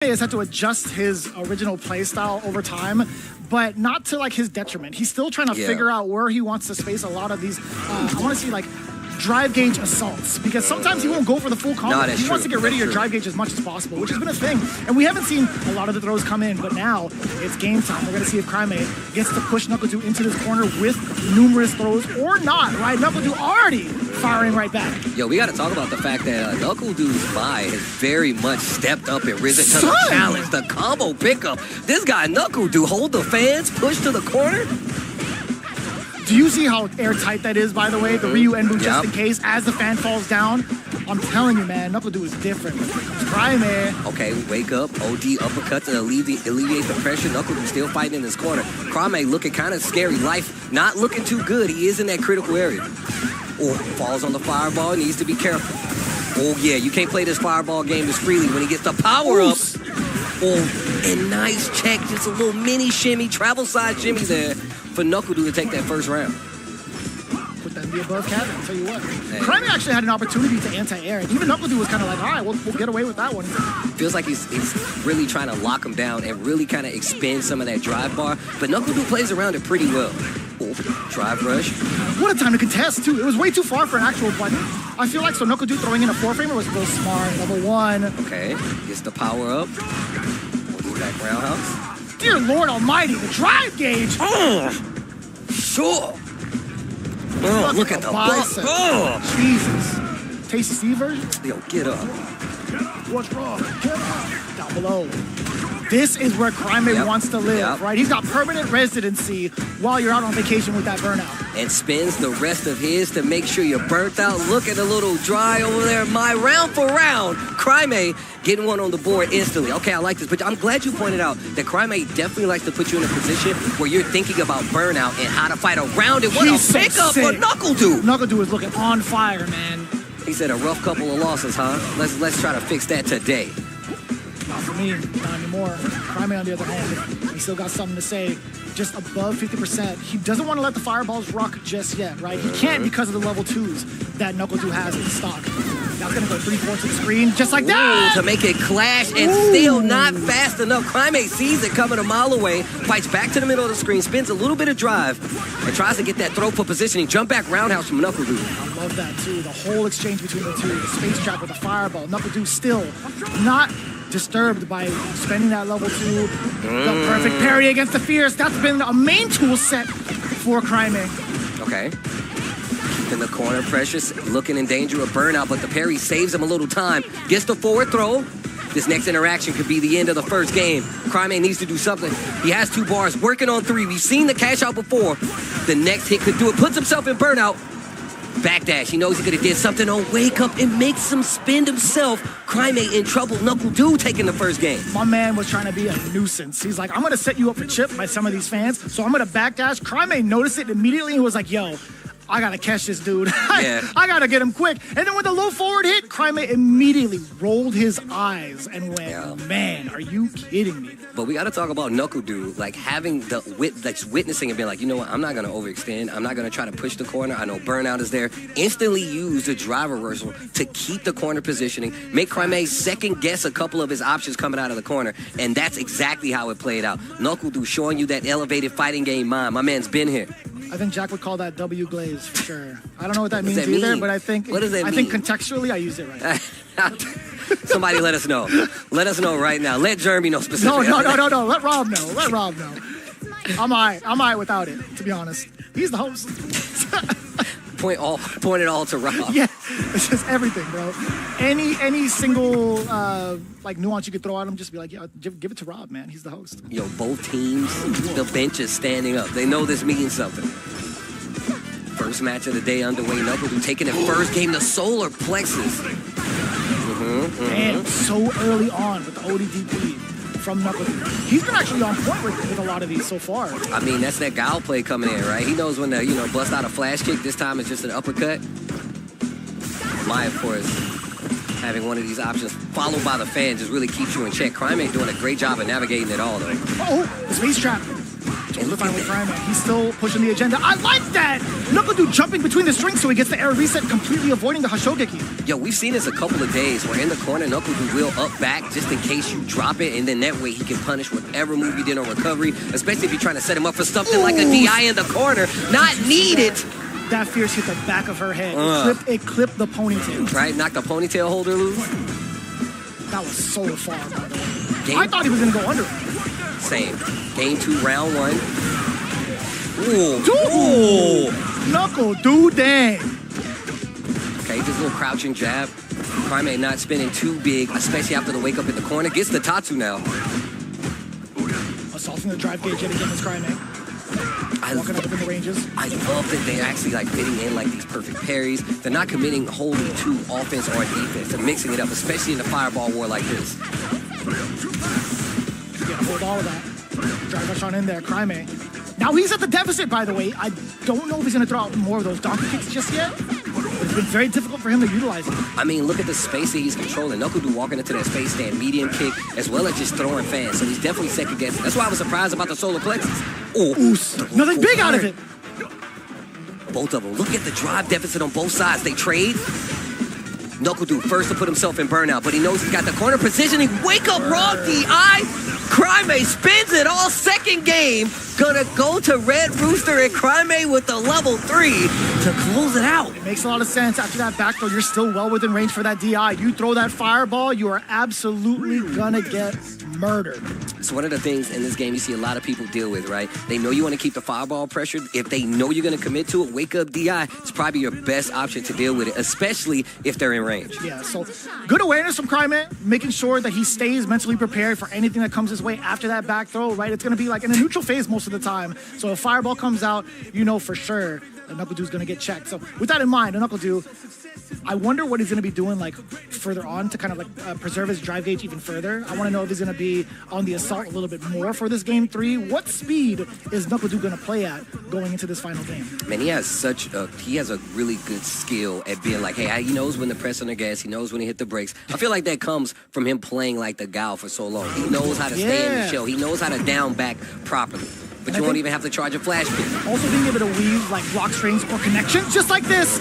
has had to adjust his original play style over time, but not to like his detriment. He's still trying to figure out where he wants to space a lot of these. I want to see like drive gauge assaults, because sometimes he won't go for the full combo. He wants to get rid of your drive gauge as much as possible, which has been a thing. And we haven't seen a lot of the throws come in, but now it's game time. We're going to see if Craime gets to push NuckleDu into this corner with numerous throws or not, right? NuckleDu already firing right back. Yo, we got to talk about the fact that NuckleDu's buy has very much stepped up and risen to the challenge. The combo pickup. This guy, NuckleDu, hold the fans, push to the corner. Do you see how airtight that is, by the way? The Ryu N boot just in case as the fan falls down. I'm telling you, man, NuckleDu is different. Craime. Okay, wake up, OD uppercut to alleviate the pressure. NuckleDu still fighting in this corner. Craime looking kind of scary. Life not looking too good. He is in that critical area. Oh, falls on the fireball. Needs to be careful. Oh, yeah, you can't play this fireball game as freely when he gets the power up. Oh, and nice check. Just a little mini shimmy, travel side shimmy there for NuckleDu to take that first round. Put that in the above cabinet, I'll tell you what. Craime actually had an opportunity to anti-air, and even NuckleDu was kind of like, all right, we'll get away with that one. Feels like he's really trying to lock him down and really kind of expend some of that drive bar, but NuckleDu plays around it pretty well. Oh, drive rush. What a time to contest, too. It was way too far for an actual button. I feel like, so NuckleDu throwing in a 4-framer was real smart. Level 1. Okay, gets the power up. We'll do back roundhouse. Dear Lord Almighty, the drive gauge. Oh, sure. Oh, look at the bicep. Oh, Jesus. Tasty Steve version? Yo, get up. What's wrong? Get up. Down below. This is where Craime wants to live, right? He's got permanent residency while you're out on vacation with that burnout. And spends the rest of his to make sure you're burnt out. Look at the little dry over there. My round for round. Craime getting one on the board instantly. Okay, I like this, but I'm glad you pointed out that Craime definitely likes to put you in a position where you're thinking about burnout and how to fight around it. What a pickup for NuckleDu. NuckleDu is looking on fire, man. He said a rough couple of losses, huh? Let's try to fix that today. Not for me, not anymore. Craime, on the other hand, he still got something to say. Just above 50%. He doesn't want to let the fireballs rock just yet, right? He can't because of the level 2s that NuckleDu has in stock. Now going to go 3-4 to the screen, just like that! To make it clash and still not fast enough. Craime sees it coming a mile away, fights back to the middle of the screen, spins a little bit of drive, and tries to get that throw for positioning. Jump back roundhouse from NuckleDu. I love that, too. The whole exchange between the two. The space trap with the fireball. NuckleDu still not disturbed by spending that level 2. The perfect parry against the Fierce. That's been a main tool set for Craime. Okay. In the corner, Precious looking in danger of burnout, but the parry saves him a little time. Gets the forward throw. This next interaction could be the end of the first game. Craime needs to do something. He has 2 bars, working on 3. We've seen the cash out before. The next hit could do it. Puts himself in burnout. Backdash. He knows he could have did something on wake up and makes him spend himself. Craime in trouble. NuckleDu taking the first game. My man was trying to be a nuisance. He's like, I'm going to set you up for chip by some of these fans, so I'm going to backdash. Craime noticed it immediately and was like, yo, I got to catch this dude. I got to get him quick. And then when the low forward hit, Craime immediately rolled his eyes and went, man, are you kidding me? But we got to talk about NuckleDu, like having the witnessing and being like, you know what, I'm not going to overextend. I'm not going to try to push the corner. I know burnout is there. Instantly use the drive reversal to keep the corner positioning, make Craime second guess a couple of his options coming out of the corner. And that's exactly how it played out. NuckleDu showing you that elevated fighting game mind. My man's been here. I think Jack would call that W glaze for sure. I don't know what that means either, but I think contextually I used it right. Somebody let us know. Let us know right now. Let Jeremy know specifically. No. Let Rob know. Let Rob know. I'm all right without it, to be honest. He's the host. Point it all to Rob. Yeah, it's just everything, bro. Any single like nuance you could throw at him, just be like, yeah, give it to Rob, man. He's the host. Yo, both teams, the bench is standing up. They know this means something. First match of the day underway. NuckleDu taking the first game, the solar plexus. Damn, so early on with the ODDP from NuckleDu. He's been actually on point with a lot of these so far. I mean, that's that Gal play coming in, right? He knows when to, bust out a flash kick. This time it's just an uppercut. My, of course, having one of these options followed by the fans just really keeps you in check. Craime doing a great job of navigating it all, though. Oh, space trap. Totally fine with Craime. He's still pushing the agenda. I like that! NuckleDu jumping between the strings so he gets the air reset, completely avoiding the Hashogeki. Yo, we've seen this a couple of days where in the corner, NuckleDu will up back just in case you drop it, and then that way he can punish whatever move you did on recovery, especially if you're trying to set him up for something like a DI in the corner. Not needed. That fierce hit the back of her head. It clipped the ponytail. Right? Knocked the ponytail holder loose. That was so far, by the way. I thought he was going to go under it. Same. Game 2, round 1. Ooh. Ooh. NuckleDu, dang. Okay, just a little crouching jab. Craime not spinning too big, especially after the wake up in the corner. Gets the Tatsu now. Assaulting the drive gauge yet again is Craime. Walking up in the ranges. I love that they're actually like fitting in like these perfect parries. They're not committing wholly to offense or defense. They're mixing it up, especially in the fireball war like this. You gotta hold all of that. Drive rush on in there, Craime. Now he's at the deficit, by the way. I don't know if he's gonna throw out more of those donkey kicks just yet. It's been very difficult for him to utilize it. I mean, look at the space that he's controlling. NuckleDu walking into that space stand, medium kick, as well as just throwing fans. So he's definitely second guessing. That's why I was surprised about the solar plexus. Ooh, nothing big out of it. Both of them. Look at the drive deficit on both sides. They trade. NuckleDu first to put himself in burnout, but he knows he's got the corner positioning. Wake up, raw DI. Craime spins it all second game. Gonna go to Red Rooster and Craime with the level 3 to close it out. It makes a lot of sense. After that back throw, you're still well within range for that DI. You throw that fireball, you are absolutely gonna get murdered. It's one of the things in this game you see a lot of people deal with, right? They know you want to keep the fireball pressured. If they know you're going to commit to it, wake up DI. It's probably your best option to deal with it, especially if they're in range. Yeah, so good awareness from Craime, making sure that he stays mentally prepared for anything that comes his way after that back throw, right? It's going to be like in a neutral phase most of the time. So if fireball comes out, you know for sure that NuckleDu's going to get checked. So with that in mind, NuckleDu, I wonder what he's going to be doing like further on to kind of like preserve his drive gauge even further. I want to know if he's going to be on the assault a little bit more for this game 3. What speed is NuckleDu going to play at going into this final game? Man, he has a really good skill at being like, hey, he knows when to press on the gas. He knows when to hit the brakes. I feel like that comes from him playing like the Gao for so long. He knows how to stay in the shell. He knows how to down back properly. But you won't even have to charge a flash pin. Also being able to weave like block strings or connections just like this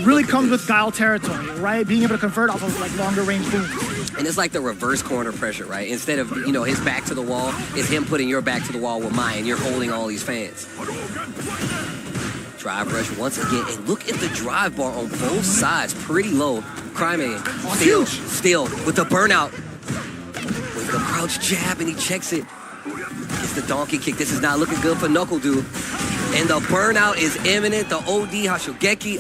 really comes with Guile territory, right? Being able to convert off of like longer range booms. And it's like the reverse corner pressure, right? Instead of, his back to the wall, it's him putting your back to the wall with mine. You're holding all these fans. Drive rush once again. And look at the drive bar on both sides. Pretty low. Craime still with the burnout. With the crouch jab, and he checks it. It's the donkey kick. This is not looking good for NuckleDu. And the burnout is imminent. The OD Hashogeki.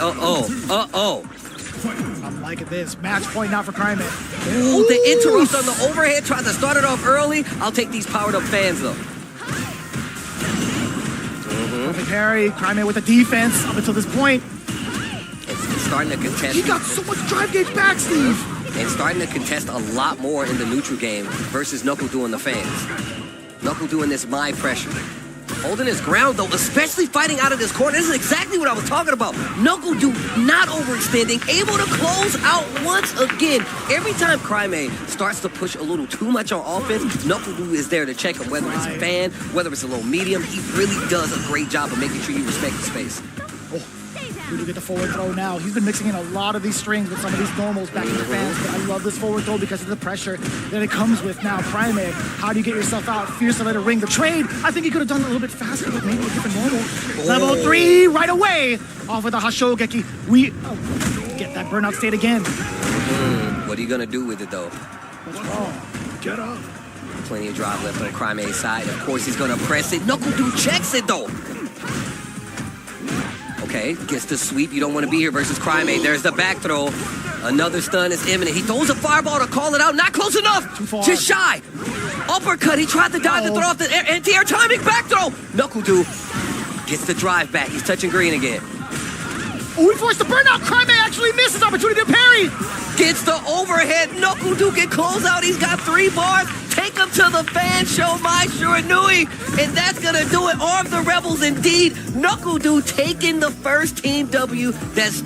I'm liking this. Match point now for Craime. Ooh, the interrupt on the overhead. Tried to start it off early. I'll take these powered up fans, though. Perfect parry. Craime with the defense up until this point. It's starting to contest. He got so much drive gauge back, Steve. And starting to contest a lot more in the neutral game versus NuckleDu and the fans. NuckleDu in this mind pressure. Holding his ground, though, especially fighting out of this corner. This is exactly what I was talking about. NuckleDu not overextending, able to close out once again. Every time Craime starts to push a little too much on offense, NuckleDu is there to check him, whether it's a fan, whether it's a low medium. He really does a great job of making sure you respect the space. To get the forward throw now. He's been mixing in a lot of these strings with some of these normals back in the fans, but I love this forward throw because of the pressure that it comes with now. Craime, how do you get yourself out? Fierce to let it ring. The trade, I think he could have done it a little bit faster with maybe a different normal. Level 3 right away off with the Hashogeki. We get that burnout state again. What are you going to do with it, though? What's wrong? Get up. Plenty of drive left on Craime's side. Of course, he's going to press it. NuckleDu checks it, though. Okay, gets the sweep. You don't want to be here versus Craime. There's the back throw. Another stun is imminent. He throws a fireball to call it out. Not close enough. Too far. Just shy. Uppercut. He tried to dive to throw off the anti-air timing back throw. NuckleDu gets the drive back. He's touching green again. Oh, he forced the burnout. Craime actually misses opportunity to parry. Gets the overhead. NuckleDu can close out. He's got 3 bars. Take him to the fan show, my Shiranui. And that's going to do it. Arm the Rebels indeed. NuckleDu taking the first team W. That's